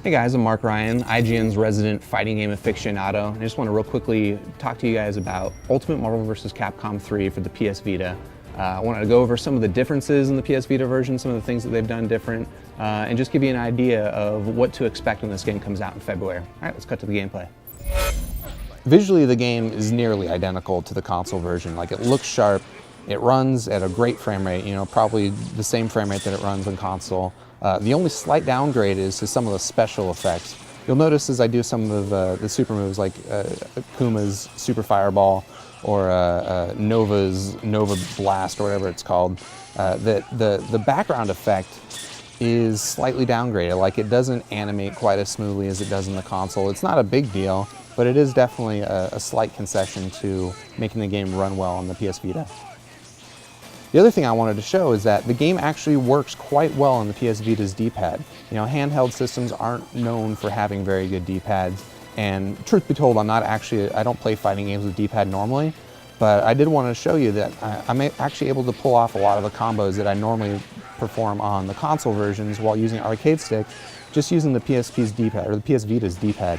Hey guys, I'm Mark Ryan, IGN's resident fighting game aficionado. I just want to real quickly talk to you guys about Ultimate Marvel vs. Capcom 3 for the PS Vita. I wanted to go over some of the differences in the PS Vita version, some of the things that they've done different, and just give you an idea of what to expect when this game comes out in February. All right, let's cut to the gameplay. Visually, the game is nearly identical to the console version. Like, it looks sharp, it runs at a great frame rate, probably the same frame rate that it runs on console. The only slight downgrade is to some of the special effects. You'll notice as I do some of the super moves like Akuma's Super Fireball or Nova's Nova Blast or whatever it's called, that the background effect is slightly downgraded. Like, it doesn't animate quite as smoothly as it does in the console. It's not a big deal, but it is definitely a slight concession to making the game run well on the PS Vita. The other thing I wanted to show is that the game actually works quite well on the PS Vita's D-pad. Handheld systems aren't known for having very good D-pads, and truth be told, I don't play fighting games with D-pad normally, but I did want to show you that I'm actually able to pull off a lot of the combos that I normally perform on the console versions while using arcade stick, just using the PSP's D-pad, or the PS Vita's D-pad.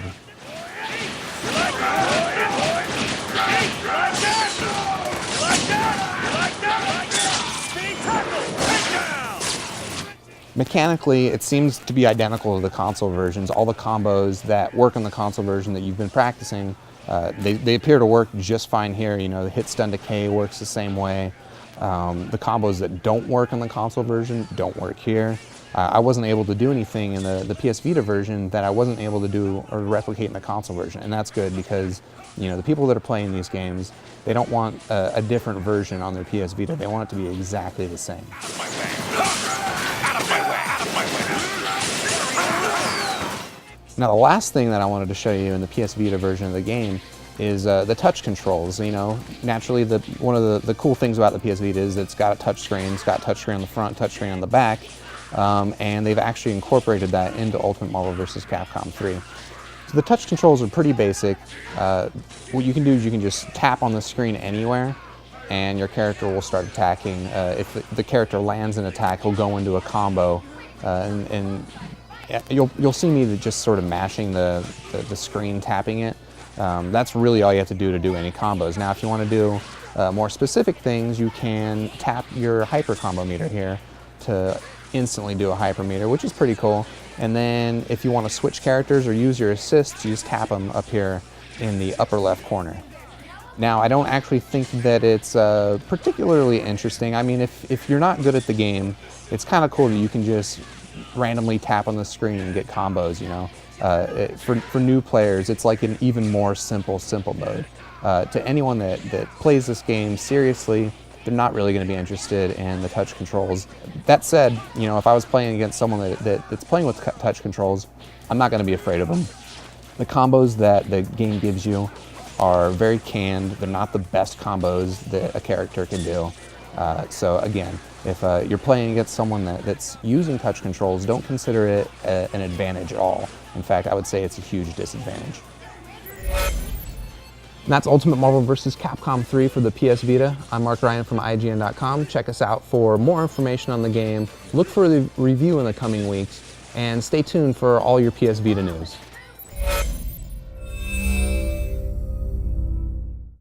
Mechanically, it seems to be identical to the console versions. All the combos that work on the console version that you've been practicing, they appear to work just fine here. The hit stun decay works the same way. The combos that don't work on the console version don't work here. I wasn't able to do anything in the PS Vita version that I wasn't able to do or replicate in the console version, and that's good because the people that are playing these games, they don't want a different version on their PS Vita. They want it to be exactly the same. Now, the last thing that I wanted to show you in the PS Vita version of the game is the touch controls. Naturally, one of the cool things about the PS Vita is it's got a touch screen. It's got a touch screen on the front, touch screen on the back, and they've actually incorporated that into Ultimate Marvel vs. Capcom 3. So the touch controls are pretty basic. What you can do is you can just tap on the screen anywhere, and your character will start attacking. If the character lands an attack, he'll go into a combo, and you'll see me just sort of mashing the screen, tapping it. That's really all you have to do any combos. Now, if you want to do more specific things, you can tap your hyper combo meter here to instantly do a hyper meter, which is pretty cool. And then if you want to switch characters or use your assists, you just tap them up here in the upper left corner. Now, I don't actually think that it's particularly interesting. I mean, if you're not good at the game, it's kind of cool that you can just randomly tap on the screen and get combos, For new players, it's like an even more simple mode. To anyone that plays this game seriously, they're not really going to be interested in the touch controls. That said, if I was playing against someone that's playing with touch controls, I'm not going to be afraid of them. The combos that the game gives you are very canned. They're not the best combos that a character can do. So again, if you're playing against someone that's using touch controls, don't consider it an advantage at all. In fact, I would say it's a huge disadvantage. And that's Ultimate Marvel vs. Capcom 3 for the PS Vita. I'm Mark Ryan from IGN.com. Check us out for more information on the game. Look for the review in the coming weeks, and stay tuned for all your PS Vita news.